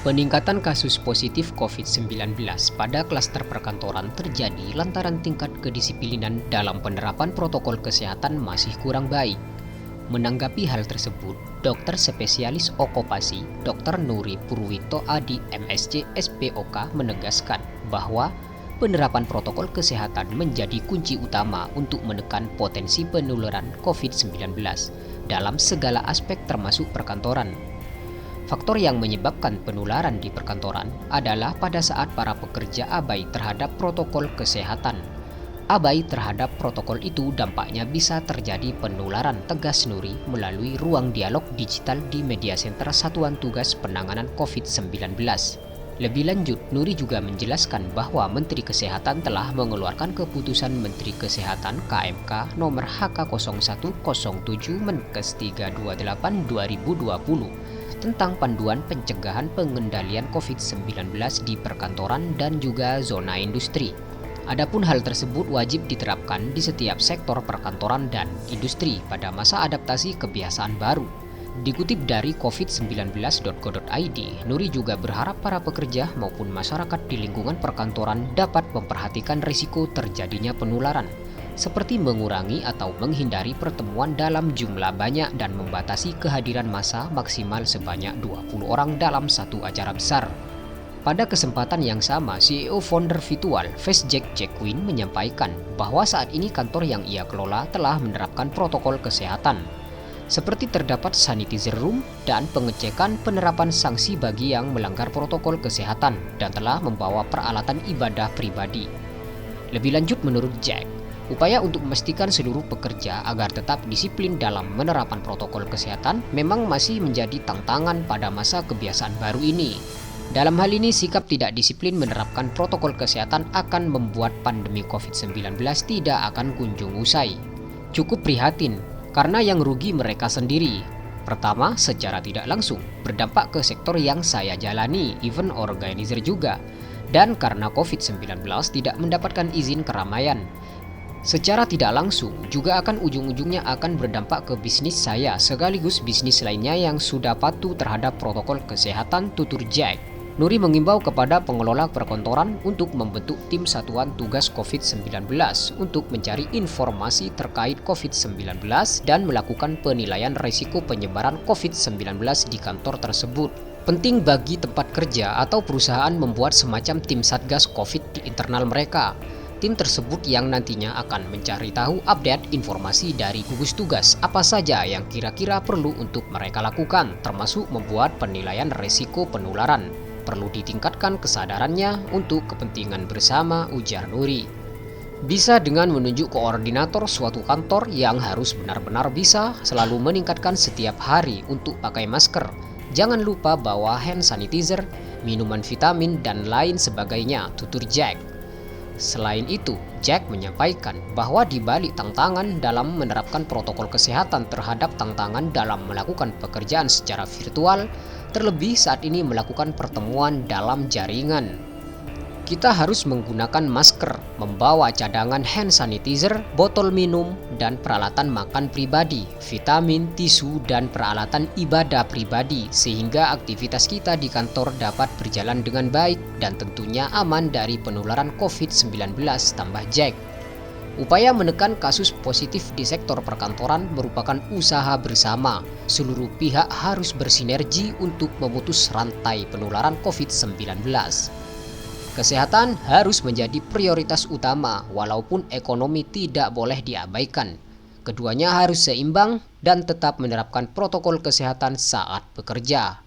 Peningkatan kasus positif COVID-19 pada klaster perkantoran terjadi lantaran tingkat kedisiplinan dalam penerapan protokol kesehatan masih kurang baik. Menanggapi hal tersebut, dokter spesialis okupasi Dr. Nuri Purwito Adi MSc SPOK menegaskan bahwa penerapan protokol kesehatan menjadi kunci utama untuk menekan potensi penularan COVID-19 dalam segala aspek termasuk perkantoran. Faktor yang menyebabkan penularan di perkantoran adalah pada saat para pekerja abai terhadap protokol kesehatan. Abai terhadap protokol itu dampaknya bisa terjadi penularan, tegas Nuri melalui ruang dialog digital di media center Satuan Tugas Penanganan COVID-19. Lebih lanjut, Nuri juga menjelaskan bahwa Menteri Kesehatan telah mengeluarkan keputusan Menteri Kesehatan KMK nomor HK0107 Menkes 328 2020 tentang panduan pencegahan pengendalian COVID-19 di perkantoran dan juga zona industri. Adapun hal tersebut wajib diterapkan di setiap sektor perkantoran dan industri pada masa adaptasi kebiasaan baru. Dikutip dari covid19.go.id, Nuri juga berharap para pekerja maupun masyarakat di lingkungan perkantoran dapat memperhatikan risiko terjadinya penularan, seperti mengurangi atau menghindari pertemuan dalam jumlah banyak dan membatasi kehadiran massa maksimal sebanyak 20 orang dalam satu acara besar. Pada kesempatan yang sama, CEO founder virtual FaceJack Jack Quinn menyampaikan bahwa saat ini kantor yang ia kelola telah menerapkan protokol kesehatan, seperti terdapat sanitizer room dan pengecekan penerapan sanksi bagi yang melanggar protokol kesehatan dan telah membawa peralatan ibadah pribadi. Lebih lanjut menurut Jack, upaya untuk memastikan seluruh pekerja agar tetap disiplin dalam penerapan protokol kesehatan memang masih menjadi tantangan pada masa kebiasaan baru ini. Dalam hal ini, sikap tidak disiplin menerapkan protokol kesehatan akan membuat pandemi COVID-19 tidak akan kunjung usai. Cukup prihatin, karena yang rugi mereka sendiri. Pertama, secara tidak langsung, berdampak ke sektor yang saya jalani, event organizer juga. Dan karena COVID-19 tidak mendapatkan izin keramaian. Secara tidak langsung, juga akan ujung-ujungnya akan berdampak ke bisnis saya sekaligus bisnis lainnya yang sudah patuh terhadap protokol kesehatan, tutur Jack. Nuri mengimbau kepada pengelola perkantoran untuk membentuk tim satuan tugas COVID-19 untuk mencari informasi terkait COVID-19 dan melakukan penilaian risiko penyebaran COVID-19 di kantor tersebut. Penting bagi tempat kerja atau perusahaan membuat semacam tim satgas COVID di internal mereka. Tim tersebut yang nantinya akan mencari tahu update informasi dari gugus tugas apa saja yang kira-kira perlu untuk mereka lakukan, termasuk membuat penilaian risiko penularan. Perlu ditingkatkan kesadarannya untuk kepentingan bersama, ujar Nuri. Bisa dengan menunjuk koordinator suatu kantor yang harus benar-benar bisa selalu meningkatkan setiap hari untuk pakai masker. Jangan lupa bawa hand sanitizer, minuman vitamin, dan lain sebagainya, tutur Jack. Selain itu, Jack menyampaikan bahwa di balik tantangan dalam menerapkan protokol kesehatan terhadap tantangan dalam melakukan pekerjaan secara virtual, terlebih saat ini melakukan pertemuan dalam jaringan. Kita harus menggunakan masker, membawa cadangan hand sanitizer, botol minum, dan peralatan makan pribadi, vitamin, tisu, dan peralatan ibadah pribadi, sehingga aktivitas kita di kantor dapat berjalan dengan baik dan tentunya aman dari penularan COVID-19, tambah Jack. Upaya menekan kasus positif di sektor perkantoran merupakan usaha bersama. Seluruh pihak harus bersinergi untuk memutus rantai penularan COVID-19. Kesehatan harus menjadi prioritas utama, walaupun ekonomi tidak boleh diabaikan. Keduanya harus seimbang dan tetap menerapkan protokol kesehatan saat bekerja.